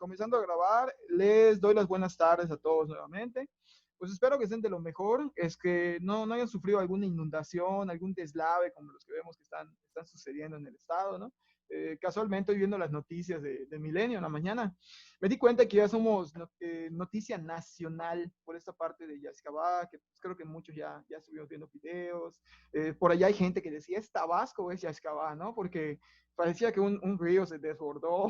comenzando a grabar. Les doy las buenas tardes a todos nuevamente. Pues espero que estén de lo mejor, es que no hayan sufrido alguna inundación, algún deslave como los que vemos que están sucediendo en el estado, ¿no? Casualmente hoy viendo las noticias de Milenio en la mañana, me di cuenta que ya somos noticia nacional por esta parte de Yascabá, que pues, creo que muchos ya estuvimos viendo videos. Por allá hay gente que decía, ¿es Tabasco o es Yascabá, no? Porque parecía que un río se desbordó,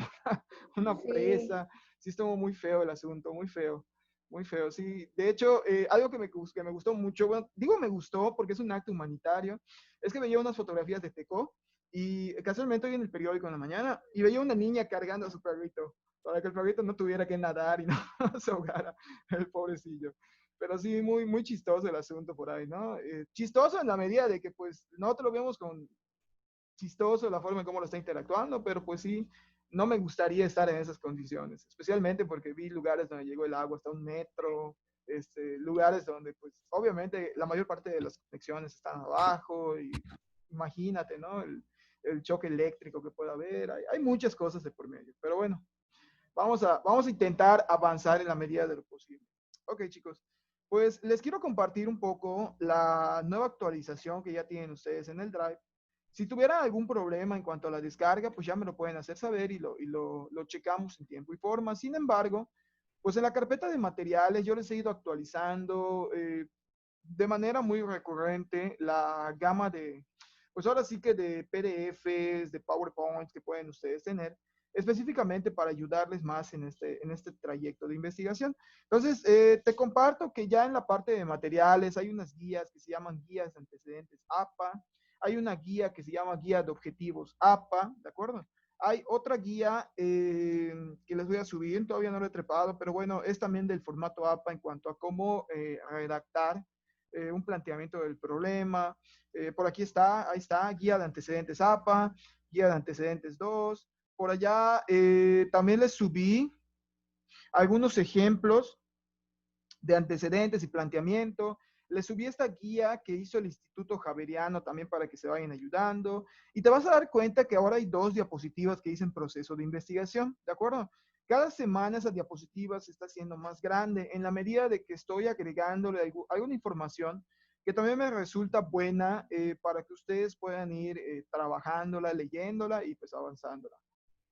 una Sí, presa. Sí, estuvo muy feo el asunto, muy feo. Muy feo, sí. De hecho, algo que me gustó mucho, bueno, digo me gustó porque es un acto humanitario, es que veía unas fotografías de Tecó y casualmente hoy en el periódico en la mañana y veía una niña cargando a su perrito para que el perrito no tuviera que nadar y no se ahogara el pobrecillo. Pero sí, muy, muy chistoso el asunto por ahí, ¿no? Chistoso en la medida de que pues nosotros lo vemos con chistoso la forma en cómo lo está interactuando, pero pues sí, no me gustaría estar en esas condiciones, especialmente porque vi lugares donde llegó el agua hasta un metro, lugares donde pues obviamente la mayor parte de las conexiones están abajo y imagínate, ¿no? El choque eléctrico que pueda haber, hay muchas cosas de por medio, pero bueno, vamos a intentar avanzar en la medida de lo posible. Ok, chicos, pues les quiero compartir un poco la nueva actualización que ya tienen ustedes en el Drive. Si tuvieran algún problema en cuanto a la descarga, pues ya me lo pueden hacer saber y lo checamos en tiempo y forma. Sin embargo, pues en la carpeta de materiales yo les he ido actualizando de manera muy recurrente la gama de, pues ahora sí que de PDFs, de PowerPoints que pueden ustedes tener, específicamente para ayudarles más en este trayecto de investigación. Entonces, te comparto que ya en la parte de materiales hay unas guías que se llaman guías de antecedentes APA, hay una guía que se llama guía de objetivos APA, ¿de acuerdo? Hay otra guía que les voy a subir, todavía no lo he trepado, pero bueno, es también del formato APA en cuanto a cómo redactar un planteamiento del problema. Por aquí está, ahí está, guía de antecedentes APA, guía de antecedentes 2. Por allá también les subí algunos ejemplos de antecedentes y planteamiento. Les subí esta guía que hizo el Instituto Javeriano también para que se vayan ayudando. Y te vas a dar cuenta que ahora hay 2 diapositivas que dicen proceso de investigación, ¿de acuerdo? Cada semana esa diapositiva se está haciendo más grande en la medida de que estoy agregándole alguna información que también me resulta buena para que ustedes puedan ir trabajándola, leyéndola y pues avanzándola.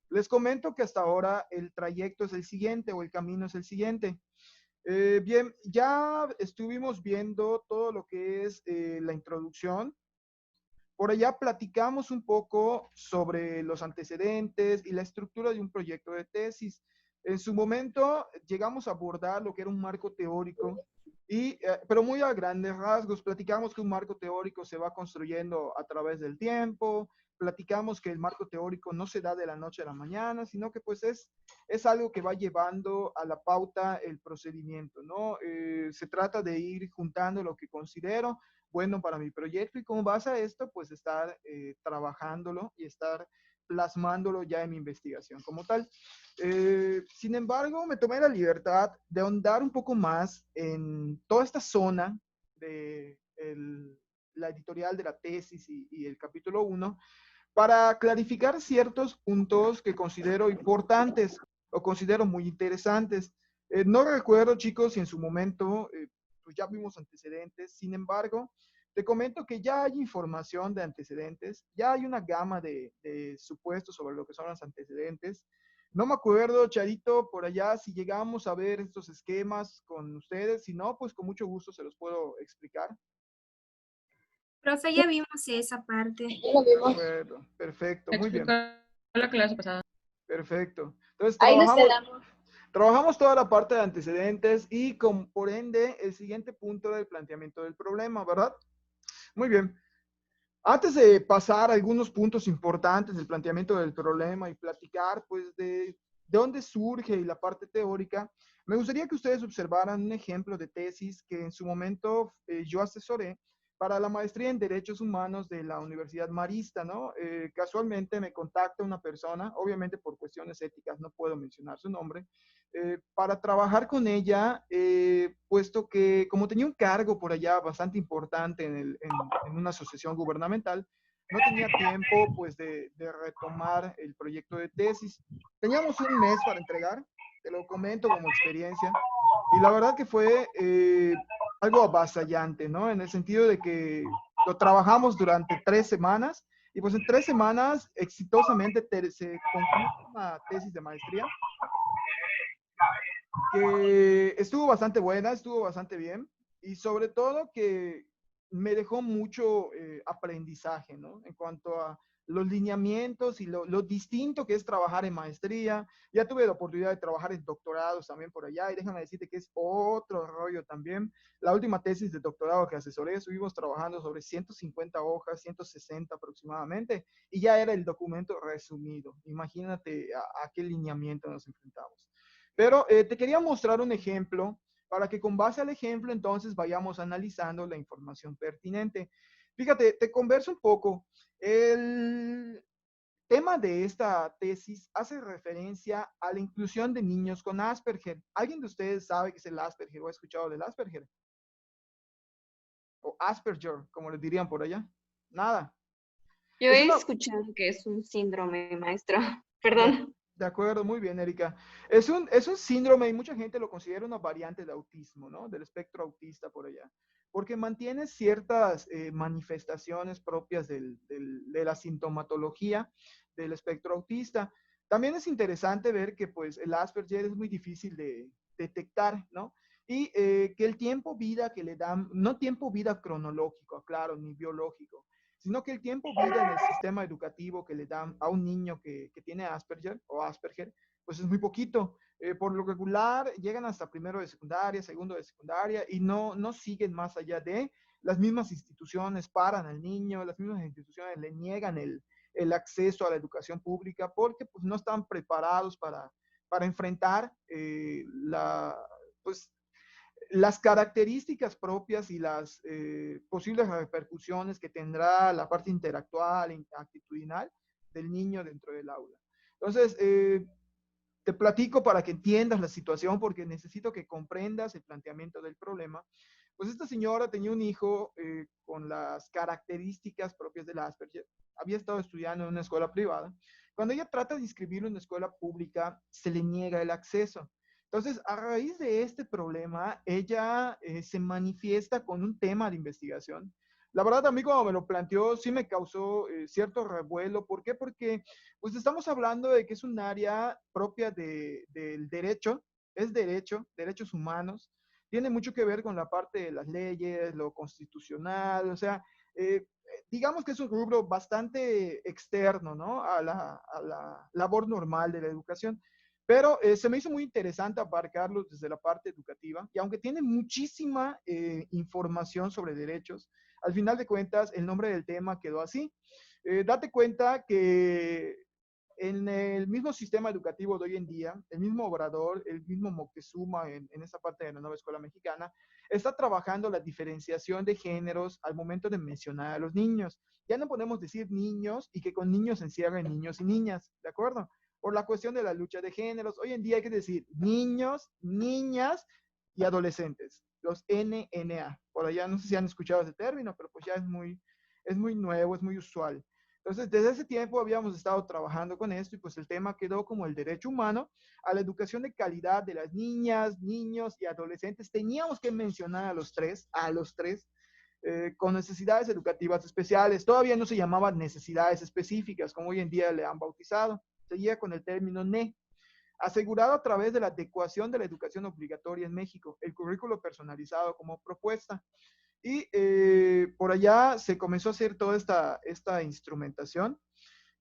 Les comento que hasta ahora el trayecto es el siguiente o el camino es el siguiente. Bien, ya estuvimos viendo todo lo que es la introducción. Por allá platicamos un poco sobre los antecedentes y la estructura de un proyecto de tesis. En su momento llegamos a abordar lo que era un marco teórico, pero muy a grandes rasgos. Platicamos que un marco teórico se va construyendo a través del tiempo. Platicamos que el marco teórico no se da de la noche a la mañana, sino que pues es algo que va llevando a la pauta el procedimiento, ¿no? Se trata de ir juntando lo que considero bueno para mi proyecto y como base a esto, pues estar trabajándolo y estar plasmándolo ya en mi investigación como tal. Sin embargo, me tomé la libertad de ahondar un poco más en toda esta zona de la editorial de la tesis y el capítulo 1 para clarificar ciertos puntos que considero importantes o considero muy interesantes. No recuerdo, chicos, si en su momento pues ya vimos antecedentes. Sin embargo, te comento que ya hay información de antecedentes, ya hay una gama de supuestos sobre lo que son los antecedentes. No me acuerdo, Charito, por allá, si llegamos a ver estos esquemas con ustedes. Si no, pues con mucho gusto se los puedo explicar. profe, ya vimos esa parte. Ya lo De vimos. acuerdo, perfecto, muy Explicó bien, la clase pasada. perfecto. Entonces, Ahí nos trabajamos, quedamos. Trabajamos toda la parte de antecedentes y por ende el siguiente punto del planteamiento del problema, ¿verdad? Muy bien. Antes de pasar a algunos puntos importantes del planteamiento del problema y platicar pues de dónde surge y la parte teórica, me gustaría que ustedes observaran un ejemplo de tesis que en su momento yo asesoré para la maestría en Derechos Humanos de la Universidad Marista, ¿no? Casualmente me contacta una persona, obviamente por cuestiones éticas no puedo mencionar su nombre, para trabajar con ella, puesto que como tenía un cargo por allá bastante importante en una asociación gubernamental, no tenía tiempo pues de retomar el proyecto de tesis. Teníamos un mes para entregar te lo comento como experiencia. Y la verdad que fue algo avasallante, ¿no? En el sentido de que lo trabajamos durante 3 semanas y pues en 3 semanas exitosamente se concluyó una tesis de maestría que estuvo bastante buena, estuvo bastante bien y sobre todo que me dejó mucho aprendizaje, ¿no? En cuanto a los lineamientos y lo distinto que es trabajar en maestría. Ya tuve la oportunidad de trabajar en doctorados también por allá y déjame decirte que es otro rollo también. La última tesis de doctorado que asesoré, estuvimos trabajando sobre 150 hojas, 160 aproximadamente, y ya era el documento resumido. Imagínate a qué lineamiento nos enfrentamos. Pero te quería mostrar un ejemplo para que con base al ejemplo entonces vayamos analizando la información pertinente. Fíjate, te converso un poco. El tema de esta tesis hace referencia a la inclusión de niños con Asperger. ¿Alguien de ustedes sabe qué es el Asperger o ha escuchado del Asperger? O Asperger, como les dirían por allá. Nada. Yo Es he una, escuchado que es un síndrome, maestro. de, Perdón. de acuerdo, muy bien, Erika. Es un síndrome y mucha gente lo considera una variante de autismo, ¿no? Del espectro autista por allá. Porque mantiene ciertas manifestaciones propias de la sintomatología del espectro autista. También es interesante ver que pues el Asperger es muy difícil de detectar, ¿no? Y que el tiempo vida que le dan, no tiempo vida cronológico, claro, ni biológico, sino que el tiempo vida en el sistema educativo que le dan a un niño que tiene Asperger o Asperger, pues es muy poquito. Por lo regular llegan hasta primero de secundaria, segundo de secundaria y no siguen más allá de las mismas instituciones paran al niño, las mismas instituciones le niegan el acceso a la educación pública porque pues no están preparados para enfrentar pues, las características propias y las posibles repercusiones que tendrá la parte interactual, actitudinal del niño dentro del aula. Entonces, te platico para que entiendas la situación porque necesito que comprendas el planteamiento del problema. Pues esta señora tenía un hijo con las características propias del Asperger. Había estado estudiando en una escuela privada. Cuando ella trata de inscribirlo en una escuela pública, se le niega el acceso. Entonces, a raíz de este problema, ella se manifiesta con un tema de investigación. La verdad, a mí cuando me lo planteó, sí me causó cierto revuelo. ¿Por qué? Porque pues estamos hablando de que es un área propia del derecho, es derecho, derechos humanos, tiene mucho que ver con la parte de las leyes, lo constitucional, o sea, digamos que es un rubro bastante externo, ¿no? A la labor normal de la educación. Pero se me hizo muy interesante abarcarlo desde la parte educativa y aunque tiene muchísima información sobre derechos, al final de cuentas el nombre del tema quedó así. Date cuenta que en el mismo sistema educativo de hoy en día, el mismo Obrador, el mismo Moctezuma en esta parte de la nueva escuela mexicana, está trabajando la diferenciación de géneros al momento de mencionar a los niños. Ya no podemos decir niños y que con niños se encierren niños y niñas, ¿de acuerdo? Por la cuestión de la lucha de géneros, hoy en día hay que decir niños, niñas y adolescentes, los NNA. Por allá no sé si han escuchado ese término, pero pues ya es muy nuevo, es muy usual. Entonces, desde ese tiempo habíamos estado trabajando con esto y pues el tema quedó como el derecho humano a la educación de calidad de las niñas, niños y adolescentes. Teníamos que mencionar a los tres, con necesidades educativas especiales. Todavía no se llamaban necesidades específicas, como hoy en día le han bautizado. Seguía con el término NE, asegurado a través de la adecuación de la educación obligatoria en México, el currículo personalizado como propuesta. Y por allá se comenzó a hacer toda esta instrumentación.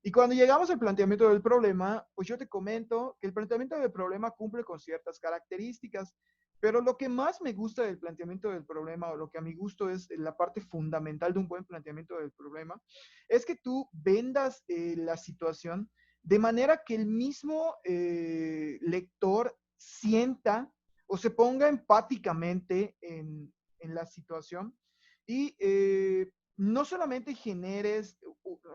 Y cuando llegamos al planteamiento del problema, pues yo te comento que el planteamiento del problema cumple con ciertas características, pero lo que más me gusta del planteamiento del problema, o lo que a mi gusto es la parte fundamental de un buen planteamiento del problema, es que tú vendas la situación de manera que el mismo lector sienta o se ponga empáticamente en la situación y no solamente generes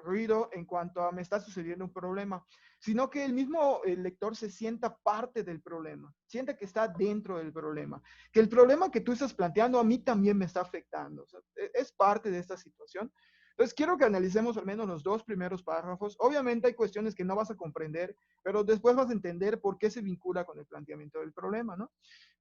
ruido en cuanto a me está sucediendo un problema, sino que el mismo lector se sienta parte del problema, sienta que está dentro del problema, que el problema que tú estás planteando a mí también me está afectando. O sea, es parte de esta situación. Entonces, quiero que analicemos al menos los dos primeros párrafos. Obviamente hay cuestiones que no vas a comprender, pero después vas a entender por qué se vincula con el planteamiento del problema, ¿no?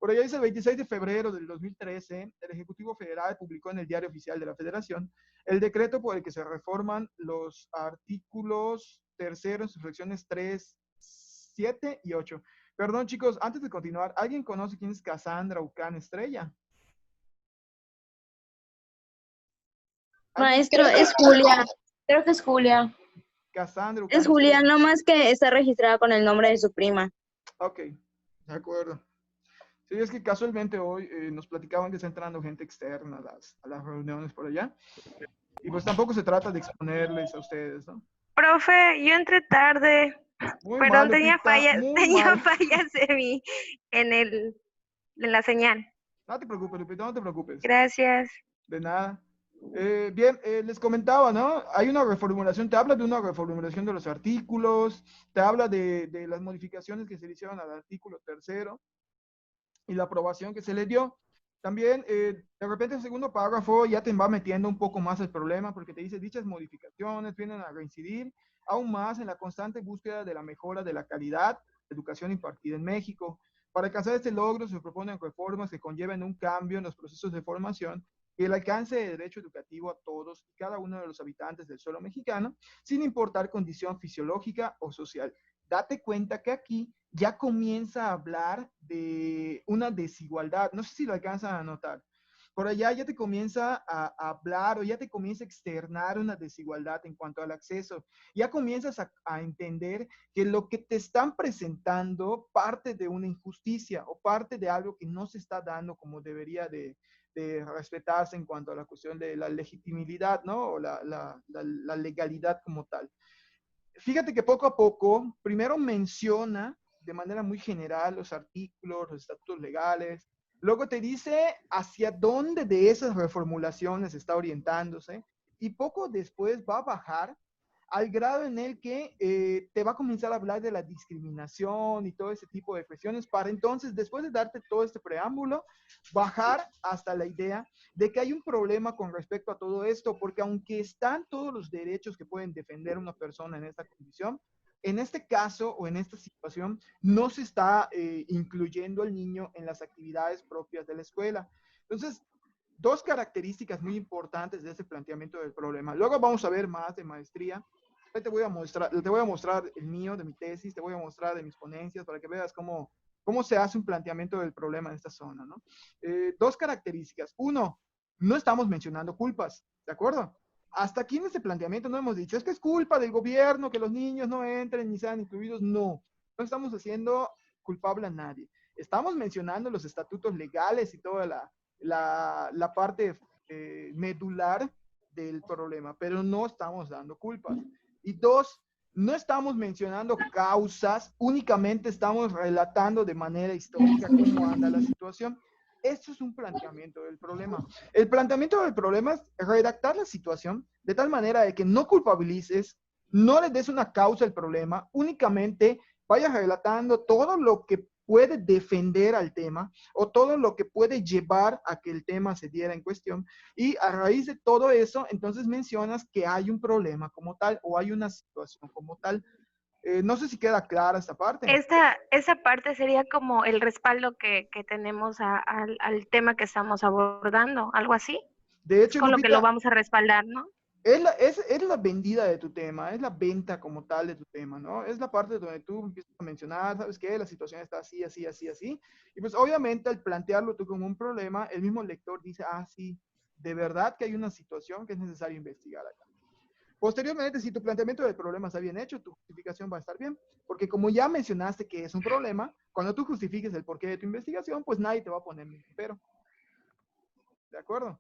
Por allá dice, el 26 de febrero del 2013, el Ejecutivo Federal publicó en el Diario Oficial de la Federación el decreto por el que se reforman los artículos terceros en sus secciones 3, 7 y 8. Perdón, chicos, antes de continuar, ¿alguien conoce quién es Cassandra Ucán Estrella? Maestro, es Julia. Creo que es Julia. Cassandra Es Ucán Julia, Estrella. no más que está registrada con el nombre de su prima. Ok, de acuerdo. Sí, es que casualmente hoy nos platicaban que está entrando gente externa a las reuniones por allá. Y pues tampoco se trata de exponerles a ustedes, ¿no? Profe, yo entré tarde. Muy Perdón, mal, tenía Lupita, fallas, muy tenía mal. fallas en la señal. No te preocupes, Lupita, no te preocupes. Gracias. De nada. Bien, les comentaba, ¿no? Hay una reformulación, te habla de una reformulación de los artículos, te habla de las modificaciones que se le hicieron al artículo tercero y la aprobación que se le dio. También, de repente, el segundo párrafo ya te va metiendo un poco más el problema porque te dice, dichas modificaciones vienen a reincidir aún más en la constante búsqueda de la mejora de la calidad de educación impartida en México. Para alcanzar este logro se proponen reformas que conlleven un cambio en los procesos de formación y el alcance de derecho educativo a todos y cada uno de los habitantes del suelo mexicano, sin importar condición fisiológica o social. Date cuenta que aquí ya comienza a hablar de una desigualdad. No sé si lo alcanzan a notar. Por allá ya te comienza a hablar o ya te comienza a externar una desigualdad en cuanto al acceso. Ya comienzas a entender que lo que te están presentando parte de una injusticia o parte de algo que no se está dando como debería de respetarse en cuanto a la cuestión de la legitimidad, ¿no? O la legalidad como tal. Fíjate que poco a poco, primero menciona de manera muy general los artículos, los estatutos legales, luego te dice hacia dónde de esas reformulaciones está orientándose y poco después va a bajar al grado en el que te va a comenzar a hablar de la discriminación y todo ese tipo de cuestiones para entonces, después de darte todo este preámbulo, bajar hasta la idea de que hay un problema con respecto a todo esto, porque aunque están todos los derechos que pueden defender una persona en esta condición, en este caso o en esta situación no se está incluyendo al niño en las actividades propias de la escuela. Entonces, dos características muy importantes de este planteamiento del problema. Luego vamos a ver más de maestría. Te voy a mostrar el mío, de mi tesis, te voy a mostrar de mis ponencias para que veas cómo se hace un planteamiento del problema en esta zona, ¿no? Dos características. Uno, no estamos mencionando culpas, ¿de acuerdo? Hasta aquí en este planteamiento no hemos dicho, es que es culpa del gobierno que los niños no entren ni sean incluidos. No, no estamos haciendo culpable a nadie. Estamos mencionando los estatutos legales y toda la parte medular del problema, pero no estamos dando culpas. Y dos, no estamos mencionando causas, únicamente estamos relatando de manera histórica cómo anda la situación. Esto es un planteamiento del problema. El planteamiento del problema es redactar la situación de tal manera de que no culpabilices, no le des una causa al problema, únicamente vayas relatando todo lo que puede defender al tema o todo lo que puede llevar a que el tema se diera en cuestión. Y a raíz de todo eso, entonces mencionas que hay un problema como tal o hay una situación como tal. No sé si queda clara esta parte. Esa parte sería como el respaldo que tenemos al tema que estamos abordando, algo así. De Es hecho, con lo que lo Lupita, vamos a respaldar, ¿no? es la vendida de tu tema, es la venta como tal de tu tema, ¿no? Es la parte donde tú empiezas a mencionar, ¿sabes qué? La situación está así, así, así, así. Y pues obviamente al plantearlo tú como un problema, el mismo lector dice, ah, sí, de verdad que hay una situación que es necesario investigar acá. Posteriormente, si tu planteamiento del problema está bien hecho, tu justificación va a estar bien, porque como ya mencionaste que es un problema, cuando tú justifiques el porqué de tu investigación, pues nadie te va a poner ningún pero. ¿De acuerdo?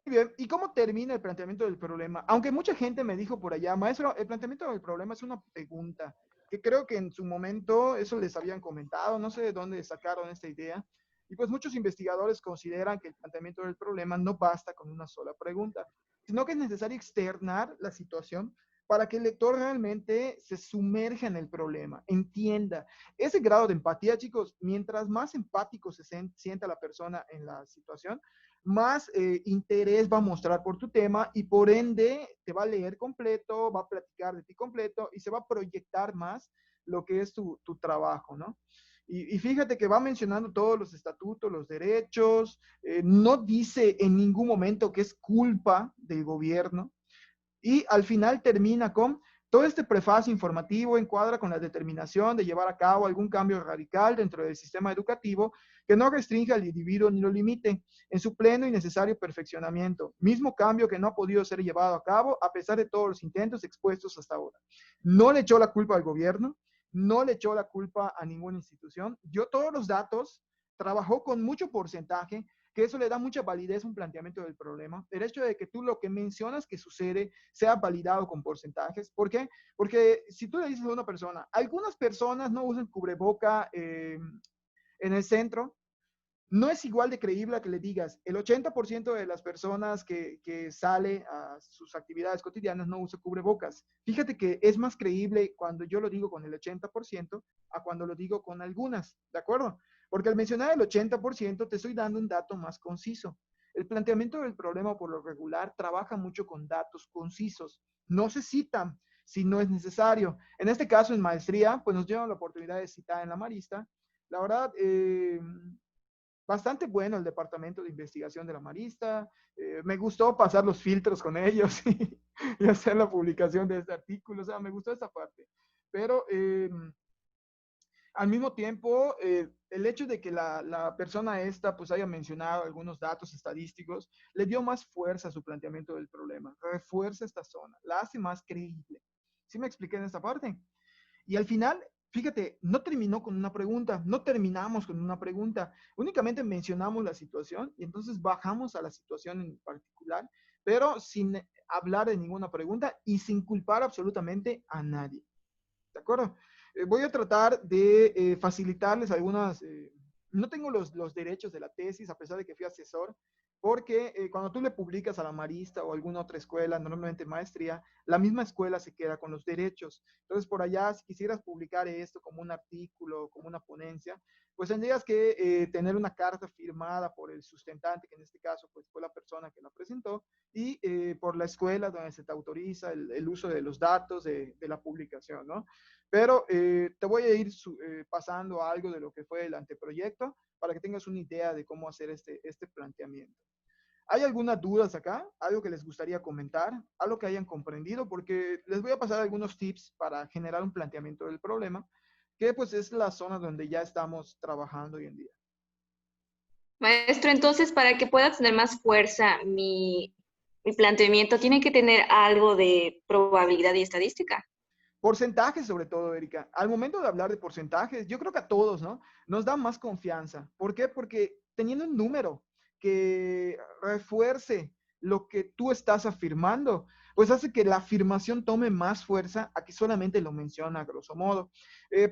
Muy bien, ¿y cómo termina el planteamiento del problema? Aunque mucha gente me dijo por allá, maestro, el planteamiento del problema es una pregunta, que creo que en su momento eso les habían comentado, no sé de dónde sacaron esta idea, y pues muchos investigadores consideran que el planteamiento del problema no basta con una sola pregunta, sino que es necesario externar la situación para que el lector realmente se sumerja en el problema, entienda. Ese grado de empatía, chicos, mientras más empático se sienta la persona en la situación, más interés va a mostrar por tu tema y por ende te va a leer completo, va a platicar de ti completo y se va a proyectar más lo que es tu trabajo, ¿no? Y fíjate que va mencionando todos los estatutos, los derechos, no dice en ningún momento que es culpa del gobierno, y al final termina con: todo este prefacio informativo encuadra con la determinación de llevar a cabo algún cambio radical dentro del sistema educativo que no restrinja al individuo ni lo limite en su pleno y necesario perfeccionamiento, mismo cambio que no ha podido ser llevado a cabo a pesar de todos los intentos expuestos hasta ahora. No le echó la culpa al gobierno, no le echó la culpa a ninguna institución, dio todos los datos, trabajó con mucho porcentaje, que eso le da mucha validez a un planteamiento del problema. El hecho de que tú lo que mencionas que sucede sea validado con porcentajes. ¿Por qué? Porque si tú le dices a una persona, algunas personas no usan cubreboca en el centro, no es igual de creíble a que le digas, el 80% de las personas que sale a sus actividades cotidianas no usa cubrebocas. Fíjate que es más creíble cuando yo lo digo con el 80% a cuando lo digo con algunas, ¿de acuerdo? Porque al mencionar el 80% te estoy dando un dato más conciso. El planteamiento del problema por lo regular trabaja mucho con datos concisos. No se citan si no es necesario. En este caso, en maestría, pues nos dieron la oportunidad de citar en la Marista. La verdad, bastante bueno el departamento de investigación de la Marista. Me gustó pasar los filtros con ellos y hacer la publicación de este artículo. O sea, me gustó esa parte. Pero al mismo tiempo, el hecho de que la persona esta pues haya mencionado algunos datos estadísticos le dio más fuerza a su planteamiento del problema, refuerza esta zona, la hace más creíble. ¿Sí me expliqué en esta parte? Y al final, fíjate, no terminó con una pregunta, no terminamos con una pregunta, únicamente mencionamos la situación y entonces bajamos a la situación en particular, pero sin hablar de ninguna pregunta y sin culpar absolutamente a nadie. ¿De acuerdo? Voy a tratar de facilitarles algunas, no tengo los derechos de la tesis, a pesar de que fui asesor, porque cuando tú le publicas a la Marista o alguna otra escuela, normalmente maestría, la misma escuela se queda con los derechos. Entonces, por allá, si quisieras publicar esto como un artículo, como una ponencia, pues tendrías que tener una carta firmada por el sustentante, que en este caso pues, fue la persona que la presentó, y por la escuela donde se te autoriza el uso de los datos de la publicación, ¿no? Pero te voy a ir pasando algo de lo que fue el anteproyecto para que tengas una idea de cómo hacer este planteamiento. ¿Hay algunas dudas acá? ¿Algo que les gustaría comentar? ¿Algo que hayan comprendido? Porque les voy a pasar algunos tips para generar un planteamiento del problema, que pues es la zona donde ya estamos trabajando hoy en día. Maestro, entonces, para que pueda tener más fuerza mi planteamiento, tiene que tener algo de probabilidad y estadística. Porcentajes sobre todo, Erika. Al momento de hablar de porcentajes, yo creo que a todos, ¿no? Nos da más confianza. ¿Por qué? Porque teniendo un número que refuerce lo que tú estás afirmando, pues hace que la afirmación tome más fuerza a que solamente lo menciona a grosso modo.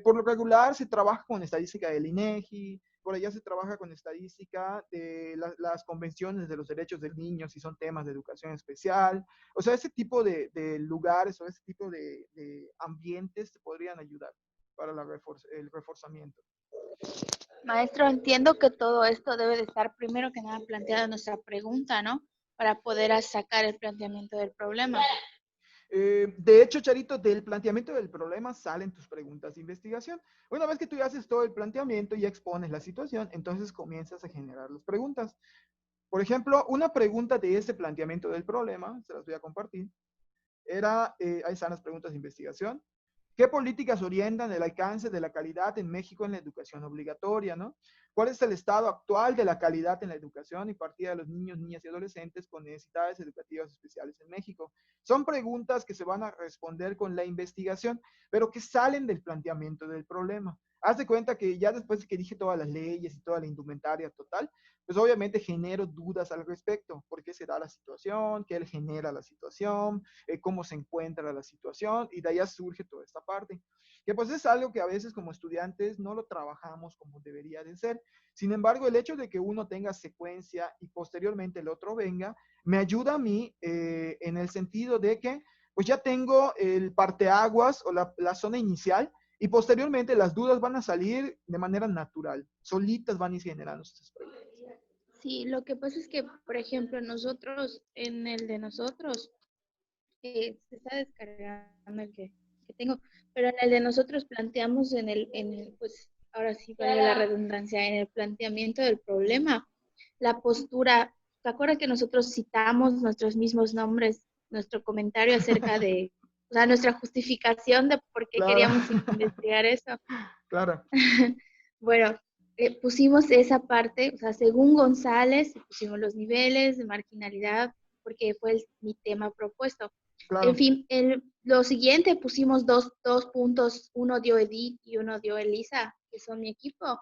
Por lo regular se trabaja con estadística del INEGI, por allá se trabaja con estadística de las convenciones de los derechos del niño, si son temas de educación especial. O sea, ese tipo de lugares o ese tipo de ambientes te podrían ayudar para el reforzamiento. Maestro, entiendo que todo esto debe de estar primero que nada planteada nuestra pregunta, ¿no? Para poder sacar el planteamiento del problema. De hecho, Charito, del planteamiento del problema salen tus preguntas de investigación. Una vez que tú ya haces todo el planteamiento y expones la situación, entonces comienzas a generar las preguntas. Por ejemplo, una pregunta de este planteamiento del problema, se las voy a compartir, ahí están las preguntas de investigación. ¿Qué políticas orientan el alcance de la calidad en México en la educación obligatoria, ¿no? ¿Cuál es el estado actual de la calidad en la educación y partida de los niños, niñas y adolescentes con necesidades educativas especiales en México? Son preguntas que se van a responder con la investigación, pero que salen del planteamiento del problema. Haz de cuenta que ya después de que dije todas las leyes y toda la indumentaria total, pues obviamente genero dudas al respecto. ¿Por qué se da la situación? ¿Qué genera la situación? ¿Cómo se encuentra la situación? Y de allá surge toda esta parte. Que pues es algo que a veces como estudiantes no lo trabajamos como debería de ser. Sin embargo, el hecho de que uno tenga secuencia y posteriormente el otro venga, me ayuda a mí en el sentido de que pues ya tengo el parteaguas o la zona inicial y posteriormente las dudas van a salir de manera natural, solitas van a ir generando estas preguntas. Sí, lo que pasa es que, por ejemplo, nosotros, en el de nosotros, se está descargando el que tengo, pero en el de nosotros planteamos pues ahora sí vale la redundancia, en el planteamiento del problema, la postura. ¿Te acuerdas que nosotros citamos nuestros mismos nombres, nuestro comentario acerca de, o sea, nuestra justificación de por qué Claro, queríamos investigar eso? claro, Bueno, pusimos esa parte, o sea, según González, pusimos los niveles de marginalidad, porque fue mi tema propuesto. En claro. fin, lo siguiente pusimos dos puntos, uno dio Edith y uno dio Elisa, que son mi equipo,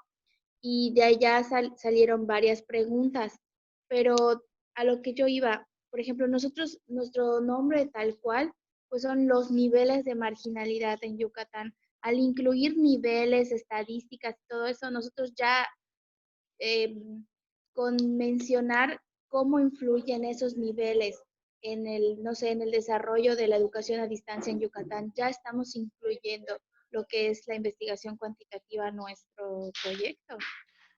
y de allá salieron varias preguntas, pero a lo que yo iba, por ejemplo, nosotros, nuestro nombre tal cual, pues son los niveles de marginalidad en Yucatán. Al incluir niveles, estadísticas, todo eso, nosotros ya con mencionar cómo influyen esos niveles en el, no sé, en el desarrollo de la educación a distancia en Yucatán, ya estamos incluyendo lo que es la investigación cuantitativa a nuestro proyecto.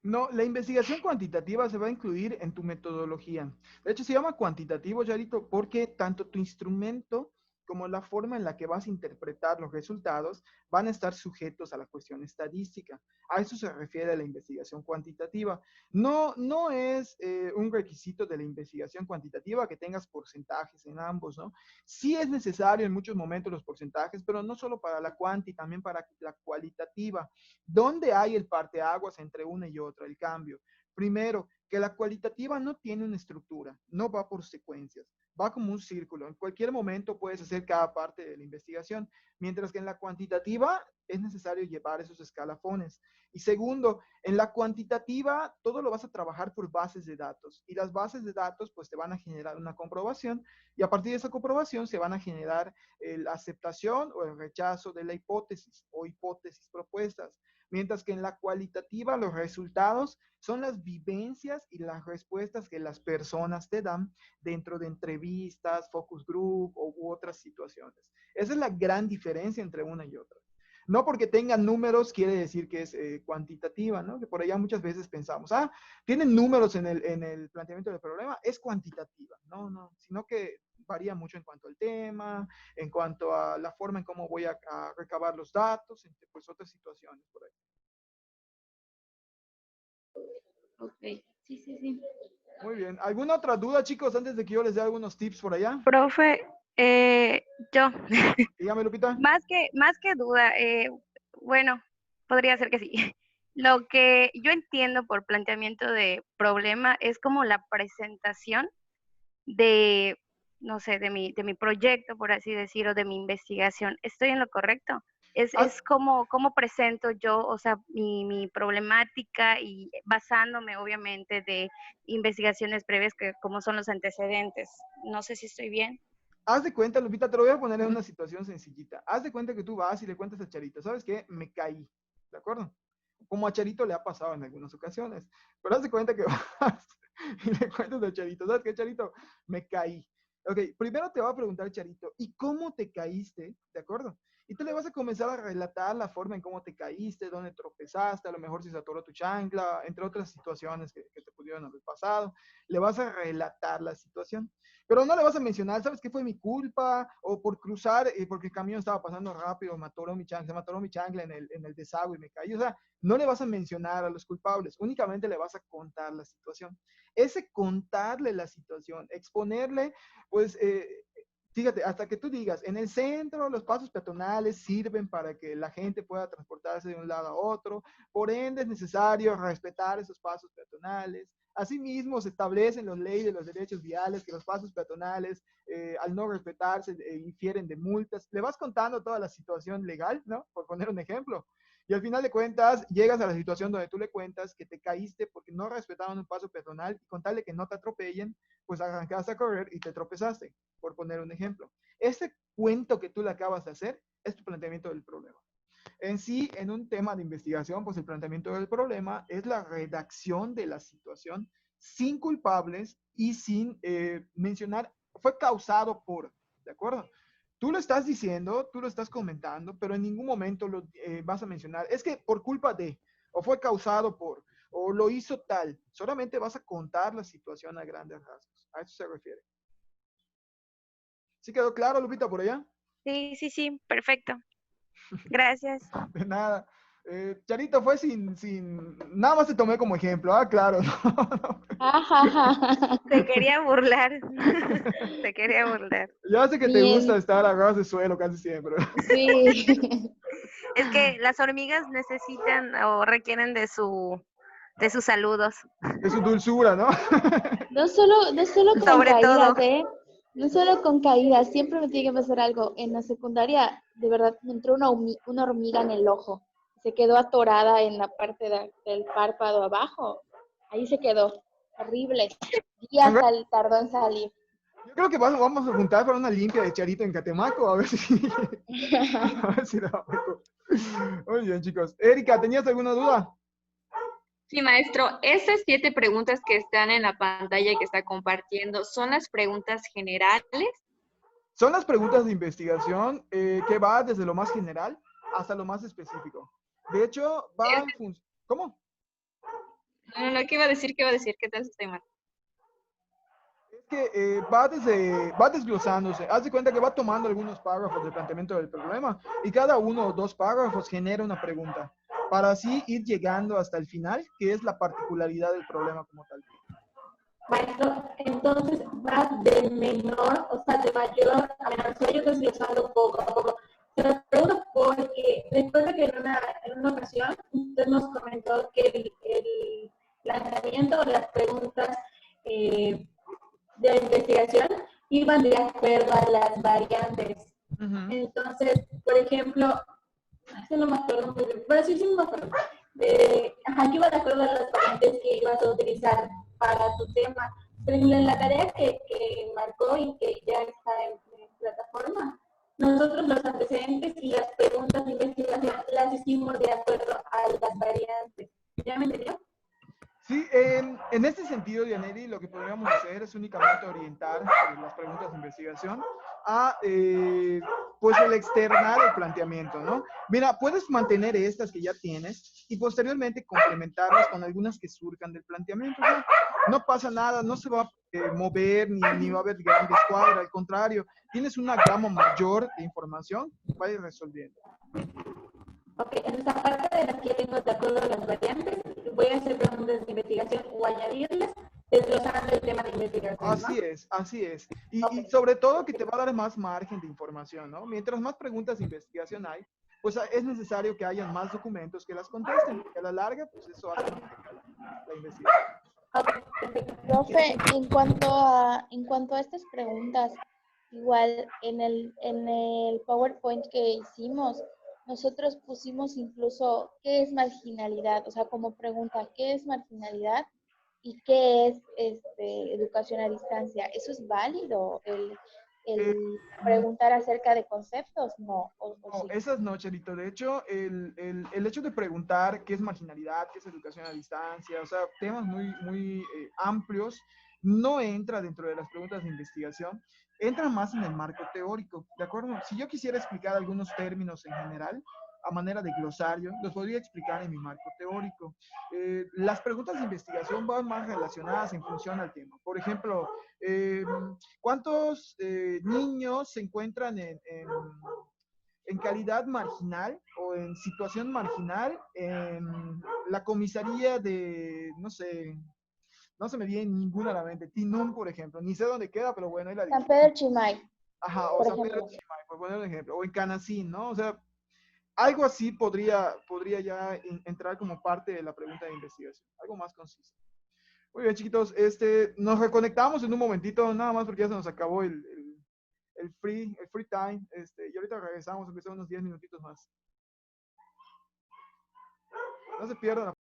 No, la investigación cuantitativa se va a incluir en tu metodología. De hecho, se llama cuantitativo, Yarito, porque tanto tu instrumento como la forma en la que vas a interpretar los resultados van a estar sujetos a la cuestión estadística. A eso se refiere la investigación cuantitativa. No es un requisito de la investigación cuantitativa que tengas porcentajes en ambos, ¿no? Sí es necesario en muchos momentos los porcentajes, pero no solo para la cuanti, también para la cualitativa. ¿Dónde hay el parteaguas entre una y otra, el cambio? Primero, que la cualitativa no tiene una estructura, no va por secuencias, va como un círculo. En cualquier momento puedes hacer cada parte de la investigación, mientras que en la cuantitativa es necesario llevar esos escalafones. Y segundo, en la cuantitativa todo lo vas a trabajar por bases de datos y las bases de datos pues te van a generar una comprobación y a partir de esa comprobación se van a generar la aceptación o el rechazo de la hipótesis o hipótesis propuestas. Mientras que en la cualitativa los resultados son las vivencias y las respuestas que las personas te dan dentro de entrevistas, focus group u otras situaciones. Esa es la gran diferencia entre una y otra. No porque tengan números quiere decir que es cuantitativa, ¿no? Que por allá muchas veces pensamos, tienen números en el planteamiento del problema, es cuantitativa. No, sino que varía mucho en cuanto al tema, en cuanto a la forma en cómo voy a recabar los datos, entre pues otras situaciones por ahí. Ok, sí. Muy bien. ¿Alguna otra duda, chicos, antes de que yo les dé algunos tips por allá? Profe, yo, Dígame, Lupita. más que duda, bueno, podría ser que sí. Lo que yo entiendo por planteamiento de problema es como la presentación de, no sé, de mi proyecto, por así decirlo, de mi investigación. ¿Estoy en lo correcto? Ah, Es como, cómo presento yo, o sea, mi problemática y basándome obviamente de investigaciones previas que como son los antecedentes. No sé si estoy bien. Haz de cuenta, Lupita, te lo voy a poner en una situación sencillita. Haz de cuenta que tú vas y le cuentas a Charito, ¿sabes qué? Me caí, ¿de acuerdo? Como a Charito le ha pasado en algunas ocasiones. Pero haz de cuenta que vas y le cuentas a Charito, ¿sabes qué, Charito? Me caí. Ok, primero te va a preguntar Charito, ¿y cómo te caíste? ¿De acuerdo? Y tú le vas a comenzar a relatar la forma en cómo te caíste, dónde tropezaste, a lo mejor si se atoró tu chancla, entre otras situaciones que te pudieron haber pasado. Le vas a relatar la situación. Pero no le vas a mencionar, ¿sabes qué fue mi culpa? O por cruzar, porque el camión estaba pasando rápido, se me atoró mi chancla en el desagüe y me caí. O sea, no le vas a mencionar a los culpables, únicamente le vas a contar la situación. Ese contarle la situación, exponerle, pues, fíjate, hasta que tú digas, en el centro los pasos peatonales sirven para que la gente pueda transportarse de un lado a otro, por ende es necesario respetar esos pasos peatonales. Asimismo, se establecen las leyes de los derechos viales que los pasos peatonales, al no respetarse, infieren de multas. Le vas contando toda la situación legal, ¿no? Por poner un ejemplo. Y al final de cuentas, llegas a la situación donde tú le cuentas que te caíste porque no respetaron un paso peatonal y con tal de que no te atropellen, pues arrancaste a correr y te tropezaste, por poner un ejemplo. Ese cuento que tú le acabas de hacer es tu planteamiento del problema. En sí, en un tema de investigación, pues el planteamiento del problema es la redacción de la situación sin culpables y sin mencionar, fue causado por, ¿de acuerdo? Tú lo estás diciendo, tú lo estás comentando, pero en ningún momento lo vas a mencionar. Es que por culpa de, o fue causado por, o lo hizo tal. Solamente vas a contar la situación a grandes rasgos. A eso se refiere. ¿Sí quedó claro, Lupita, por allá? Sí, sí, sí, perfecto. Gracias. De nada. Charito fue nada más te tomé como ejemplo, claro. Ajá. Se quería burlar. Se quería burlar. Ya sé que te gusta Bien, estar a ras de suelo casi siempre. sí. Es que las hormigas necesitan o requieren de sus saludos, De su dulzura, ¿no? No solo con sobre todo. caídas, ¿eh? No solo con caídas, siempre me tiene que pasar algo. En la secundaria, de verdad, me entró una hormiga en el ojo. Se quedó atorada en la parte del párpado abajo. Ahí se quedó. Horrible. Días tardó en salir. Yo creo que vamos a juntar para una limpia de Charito en Catemaco, a ver si, a ver si da poco. Muy bien, chicos. Erika, ¿tenías alguna duda? Sí, maestro, estas 7 preguntas que están en la pantalla que está compartiendo, ¿son las preguntas generales? Son las preguntas de investigación que va desde lo más general hasta lo más específico. De hecho, va en función... ¿Cómo? No, ¿qué iba a decir? ¿Qué iba a decir? ¿Qué tal si estoy mal? Es que va desglosándose. Haz de cuenta que va tomando algunos párrafos del planteamiento del problema y cada uno o dos párrafos genera una pregunta para así ir llegando hasta el final, que es la particularidad del problema como tal. Maestro, entonces va de menor, o sea, de mayor a menor, se va desglosando poco a poco. Se lo pregunto porque recuerdo que en una ocasión usted nos comentó que el planteamiento o las preguntas de la investigación iban de acuerdo a las variantes. Entonces, por ejemplo, no me acuerdo muy bien, pero sí me acuerdo. Aquí iba de acuerdo a las variantes que ibas a utilizar para tu tema. Pero en la tarea que marcó y que ya está en plataforma, nosotros los antecedentes y las preguntas de investigación las hicimos de acuerdo a las variantes. ¿Ya me entendió? Sí, en este sentido, Dianeri, lo que podríamos hacer es únicamente orientar las preguntas de investigación a, pues, el externar el planteamiento, ¿no? Mira, puedes mantener estas que ya tienes y posteriormente complementarlas con algunas que surjan del planteamiento, ¿no? No pasa nada, no se va a mover ni va a haber gran descuadro, al contrario, tienes una gama mayor de información, vaya resolviendo. Ok, entonces aparte de las que tengo de acuerdo a las variantes, voy a hacer preguntas de investigación o añadirles desglosando el tema de investigación, ¿no? Así es. Y Okay. sobre todo que te va a dar más margen de información, ¿no? Mientras más preguntas de investigación hay, pues es necesario que hayan más documentos que las contesten. Y a la larga, pues eso hace más rica la investigación. Okay, perfecto. Profe, en cuanto a estas preguntas, igual en el PowerPoint que hicimos, nosotros pusimos incluso qué es marginalidad, o sea, como pregunta, ¿qué es marginalidad y qué es educación a distancia? ¿Eso es válido? Eh, El preguntar acerca de conceptos, no, o No, sí. esas no, Charito. De hecho, el hecho de preguntar qué es marginalidad, qué es educación a distancia, o sea, temas muy amplios, no entra dentro de las preguntas de investigación, entra más en el marco teórico, ¿de acuerdo? Si yo quisiera explicar algunos términos en general, a manera de glosario, los podría explicar en mi marco teórico. Las preguntas de investigación van más relacionadas en función al tema. Por ejemplo, ¿cuántos niños se encuentran en calidad marginal o en situación marginal en la comisaría de, no sé, no se me viene ninguna a la mente, Tinún, por ejemplo, ni sé dónde queda, pero bueno, ahí la San dije. Pedro Chimay, Ajá, o por San Pedro ejemplo. de Chimay, por poner un ejemplo, o en Canacín, ¿no? O sea, algo así podría ya entrar como parte de la pregunta de investigación, algo más conciso. Muy bien, chiquitos, nos reconectamos en un momentito, nada más porque ya se nos acabó el free time, y ahorita regresamos, aunque sea unos 10 minutitos más. No se pierdan.